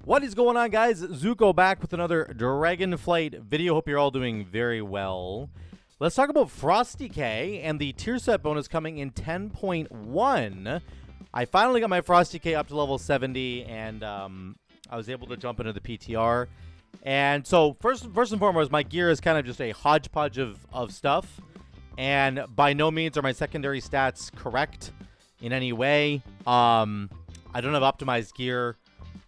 What is going on, guys? Zuko back with another Dragonflight video. Hope you're all doing very well. Let's talk about Frost Decay and the tier set bonus coming in 10.1. I finally got my Frost Decay up to level 70, and I was able to jump into the PTR. And so first and foremost, my gear is kind of just a hodgepodge of stuff, and by no means are my secondary stats correct in any way. I don't have optimized gear.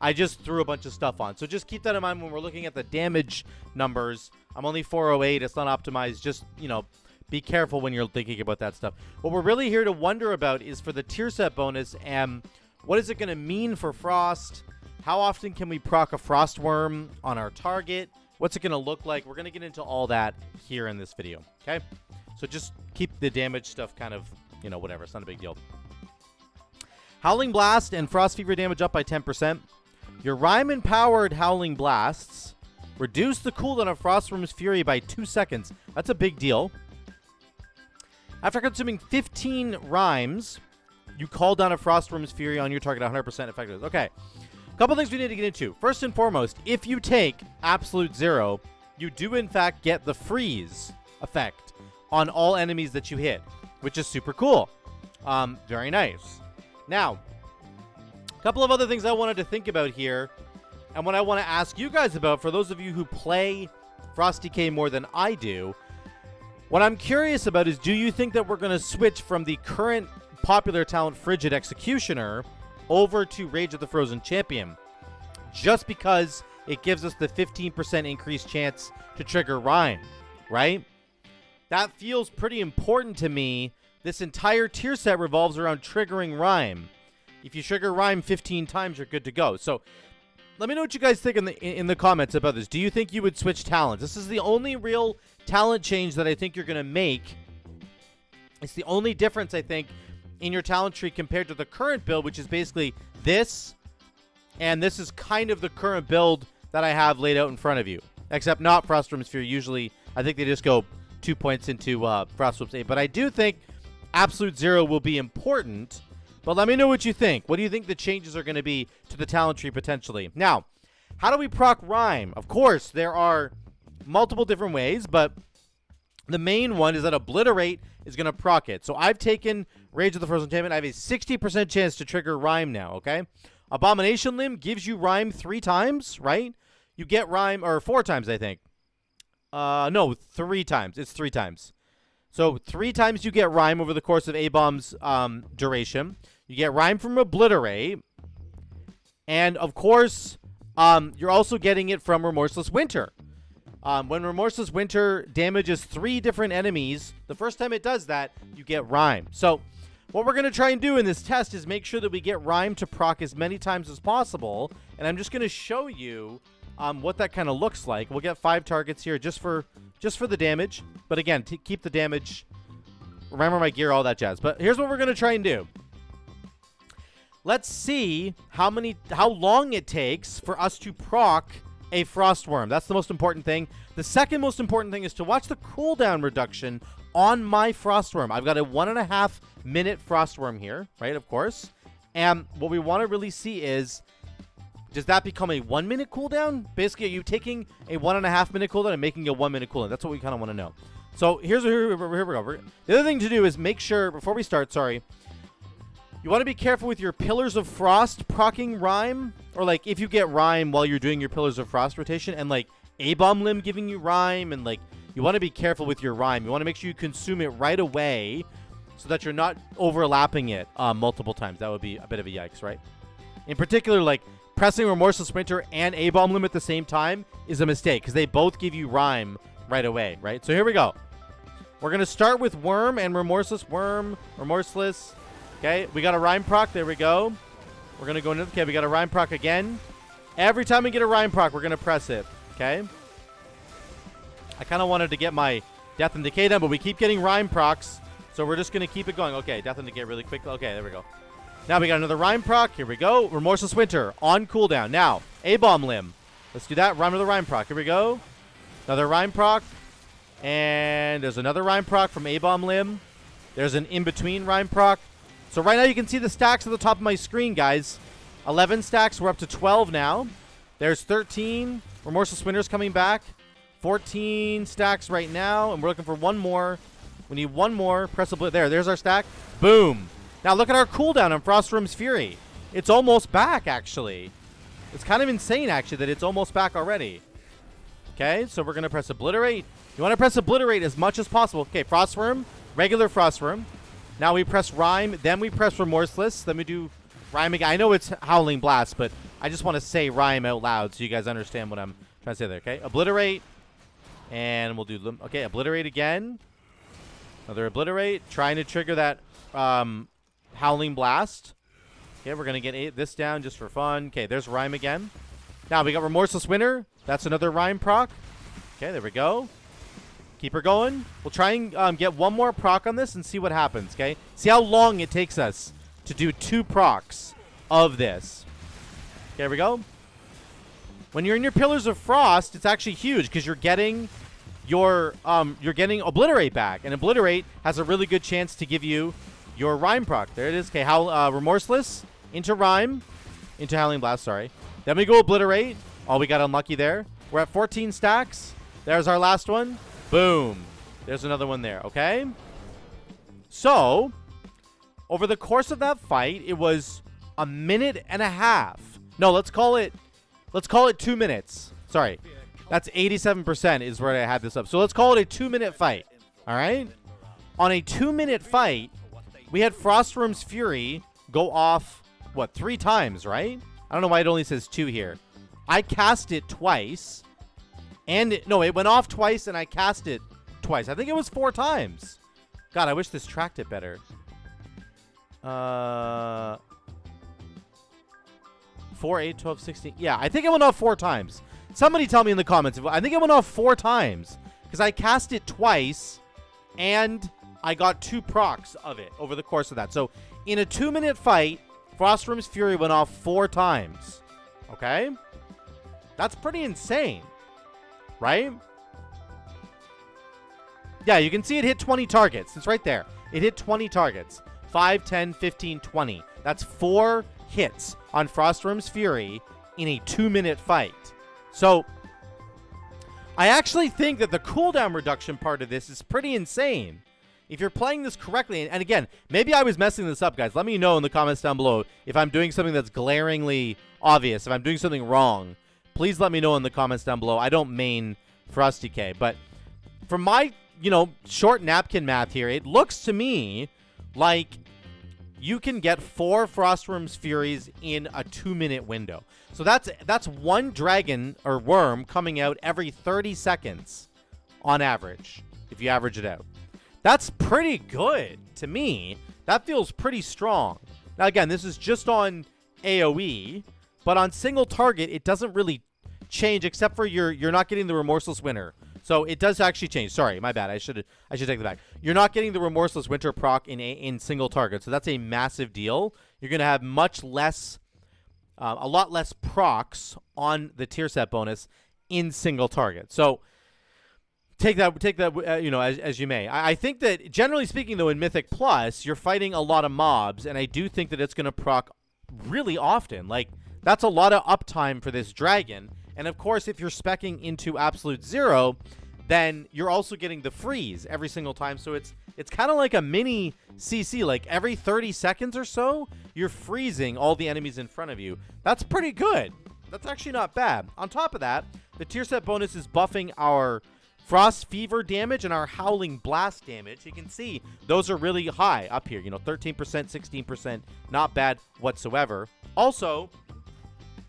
I just threw a bunch of stuff on. So just keep that in mind when we're looking at the damage numbers. I'm only 408. It's not optimized. Just, you know, be careful when you're thinking about that stuff. What we're really here to wonder about is for the tier set bonus, and what is it going to mean for Frost? How often can we proc a Frost Wyrm on our target? What's it going to look like? We're going to get into all that here in this video, okay? So just keep the damage stuff kind of, you know, whatever. It's not a big deal. Howling Blast and Frost Fever damage up by 10%. Your Rhyme-empowered Howling Blasts reduce the cooldown of Frost Wyrm's Fury by 2 seconds. That's a big deal. After consuming 15 Rhymes, you call down a Frost Wyrm's Fury on your target 100% effectiveness. Okay, a couple things we need to get into. First and foremost, if you take Absolute Zero, you do in fact get the freeze effect on all enemies that you hit, which is super cool. Very nice. Now, couple of other things I wanted to think about here, and what I want to ask you guys about, for those of you who play Frost Decay more than I do, what I'm curious about is, do you think that we're going to switch from the current popular talent Frigid Executioner over to Rage of the Frozen Champion, just because it gives us the 15% increased chance to trigger Rhyme, right? That feels pretty important to me. This entire tier set revolves around triggering Rhyme. If you trigger Rhyme 15 times, you're good to go. So let me know what you guys think in the comments about this. Do you think you would switch talents? This is the only real talent change that I think you're going to make. It's the only difference, I think, in your talent tree compared to the current build, which is basically this. And this is kind of the current build that I have laid out in front of you. Except not Frost Wyrm's Fury. Usually, I think they just go 2 points into Frost Wyrm's 8. But I do think Absolute Zero will be important. But let me know what you think. What do you think the changes are going to be to the talent tree potentially? Now, how do we proc Rhyme? Of course, there are multiple different ways, but the main one is that Obliterate is going to proc it. So I've taken Rage of the Frozen Champion. I have a 60% chance to trigger Rhyme now, okay? Abomination Limb gives you Rhyme 3 times, right? You get Rhyme, or 4 times, I think. No, 3 times. It's 3 times. So 3 times you get Rhyme over the course of A-Bomb's duration. You get Rhyme from Obliterate. And, of course, you're also getting it from Remorseless Winter. When Remorseless Winter damages 3 different enemies, the first time it does that, you get Rhyme. So what we're going to try and do in this test is make sure that we get Rhyme to proc as many times as possible. And I'm just going to show you what that kind of looks like. We'll get 5 targets here just for the damage. But again, keep the damage. Remember my gear, all that jazz. But here's what we're going to try and do. Let's see how long it takes for us to proc a Frost Wyrm. That's the most important thing. The second most important thing is to watch the cooldown reduction on my Frost Wyrm. I've got a 1.5 minute Frost Wyrm here, right, of course. And what we want to really see is, does that become a 1 minute cooldown? Basically, are you taking a 1.5 minute cooldown and making a 1 minute cooldown? That's what we kind of want to know. So here we go. The other thing to do is make sure, before we start, you want to be careful with your Pillars of Frost procking Rhyme. Or like if you get Rhyme while you're doing your Pillars of Frost rotation, and like A-Bomb Limb giving you Rhyme, and like you want to be careful with your Rhyme. You want to make sure you consume it right away so that you're not overlapping it multiple times. That would be a bit of a yikes, right? In particular, like pressing Remorseless Winter and A-Bomb Limb at the same time is a mistake because they both give you Rhyme right away, right? So here we go. We're going to start with Wyrm and Remorseless. Wyrm, Remorseless. Okay, we got a Rhyme proc. There we go. We're going to go into... Okay, we got a Rhyme proc again. Every time we get a Rhyme proc, we're going to press it. Okay? I kind of wanted to get my Death and Decay done, but we keep getting Rhyme procs, so we're just going to keep it going. Okay, Death and Decay really quick. Okay, there we go. Now we got another Rhyme proc. Here we go. Remorseless Winter on cooldown. Now, A-Bomb Limb. Let's do that. Rhyme with the Rhyme proc. Here we go. Another Rhyme proc. And there's another Rhyme proc from A-Bomb Limb. There's an in-between Rhyme proc. So right now you can see the stacks at the top of my screen, guys. 11 stacks. We're up to 12 now. There's 13. Remorseless Winter's coming back. 14 stacks right now, and we're looking for one more. We need one more. Press a blitz. There's our stack. Boom. Now look at our cooldown on Frost Wyrm's Fury. It's almost back, actually. It's kind of insane, actually, that it's almost back already. Okay, so we're going to press Obliterate. You want to press Obliterate as much as possible. Okay, Frost Wyrm, regular Frost Wyrm. Now we press Rhyme, then we press Remorseless, then we do Rhyme again. I know it's Howling Blast, but I just want to say Rhyme out loud so you guys understand what I'm trying to say there, okay? Obliterate, and we'll do, okay, Obliterate again. Another Obliterate, trying to trigger that Howling Blast. Okay, we're going to get this down just for fun. Okay, there's Rhyme again. Now we got Remorseless Winter. That's another Rhyme proc. Okay, there we go. Keep her going. We'll try and get one more proc on this and see what happens, okay? See how long it takes us to do 2 procs of this. Okay, here we go. When you're in your Pillars of Frost, it's actually huge because you're getting your Obliterate back, and Obliterate has a really good chance to give you your Rhyme proc. There it is. Okay, Remorseless into Rhyme, into Howling Blast. Sorry. Then we go Obliterate. Oh, we got unlucky there. We're at 14 stacks. There's our last one. Boom. There's another one there. Okay. So, over the course of that fight, it was a minute and a half. No, let's call it 2 minutes. Sorry. That's 87% is where I had this up. So let's call it a 2-minute fight. All right? On a 2-minute fight, we had Frost Wyrm's Fury go off, what, 3 times, right? I don't know why it only says 2 here. I cast it twice. And, no, it went off twice and I cast it twice. I think it was 4 times. God, I wish this tracked it better. 4, 8, 12, 16. Yeah, I think it went off 4 times. Somebody tell me in the comments. I think it went off 4 times. Because I cast it twice and I got 2 procs of it over the course of that. So, in a 2-minute fight, Frost Wyrm's Fury went off 4 times. Okay? That's pretty insane. Right? Yeah, you can see it hit 20 targets. It's right there. It hit 20 targets. 5, 10, 15, 20. That's 4 hits on Frost Wyrm's Fury in a 2-minute fight. So, I actually think that the cooldown reduction part of this is pretty insane. If you're playing this correctly, and again, maybe I was messing this up, guys. Let me know in the comments down below if I'm doing something that's glaringly obvious, if I'm doing something wrong. Please let me know in the comments down below. I don't main Frosty K, but from my, short napkin math here, it looks to me like you can get 4 Frost Wyrm's Furies in a 2-minute window. So that's 1 dragon or worm coming out every 30 seconds on average, if you average it out. That's pretty good to me. That feels pretty strong. Now, again, this is just on AoE, but on single target, it doesn't really change except for you're not getting the Remorseless Winter. So it does actually change. Sorry, my bad. I should take that back. You're not getting the Remorseless Winter proc in single target, so that's a massive deal. You're going to have much less, a lot less procs on the tier set bonus in single target. So take that, as you may. I think that generally speaking, though, in Mythic Plus, you're fighting a lot of mobs, and I do think that it's going to proc really often. Like, that's a lot of uptime for this dragon. And of course, if you're speccing into Absolute Zero, then you're also getting the freeze every single time. So it's kind of like a mini CC. Like every 30 seconds or so, you're freezing all the enemies in front of you. That's pretty good. That's actually not bad. On top of that, the tier set bonus is buffing our Frost Fever damage and our Howling Blast damage. You can see those are really high up here. 13%, 16%. Not bad whatsoever. Also,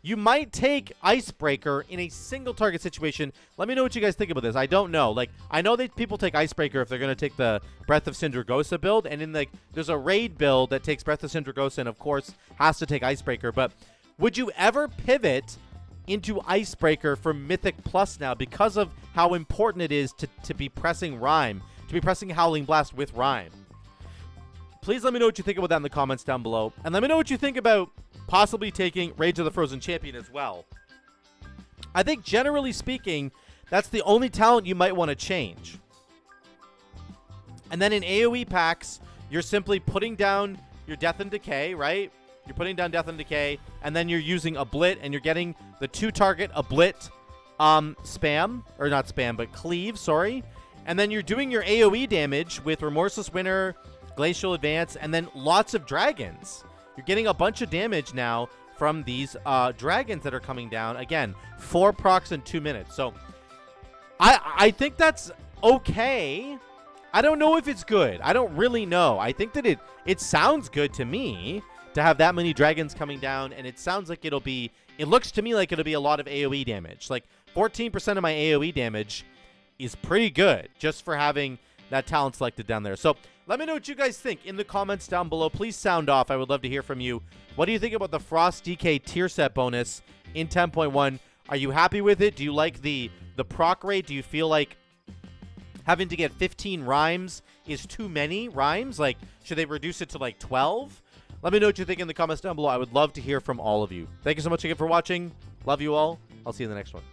you might take Icebreaker in a single target situation. Let me know what you guys think about this. I don't know. Like, I know that people take Icebreaker if they're going to take the Breath of Syndragosa build. And there's a raid build that takes Breath of Syndragosa and, of course, has to take Icebreaker. But would you ever pivot into Icebreaker for Mythic Plus now because of how important it is to be pressing Rhyme, to be pressing Howling Blast with Rhyme? Please let me know what you think about that in the comments down below. And let me know what you think about possibly taking Rage of the Frozen Champion as well. I think, generally speaking, that's the only talent you might want to change. And then in AoE packs, you're simply putting down your Death and Decay, right? You're putting down Death and Decay, and then you're using a Blit, and you're getting the 2-target a Blit spam, or not spam, but cleave, sorry. And then you're doing your AoE damage with Remorseless Winter, Glacial Advance, and then lots of dragons. You're getting a bunch of damage now from these dragons that are coming down. Again, 4 procs in 2 minutes. So I think that's okay. I don't know if it's good. I don't really know. I think that it sounds good to me to have that many dragons coming down, and it sounds like it looks to me like it'll be a lot of AoE damage. Like 14% of my AoE damage is pretty good just for having that talent selected down there. So let me know what you guys think in the comments down below. Please sound off. I would love to hear from you. What do you think about the Frost DK tier set bonus in 10.1? Are you happy with it? Do you like the proc rate? Do you feel like having to get 15 rhymes is too many rhymes? Like, should they reduce it to like 12? Let me know what you think in the comments down below. I would love to hear from all of you. Thank you so much again for watching. Love you all. I'll see you in the next one.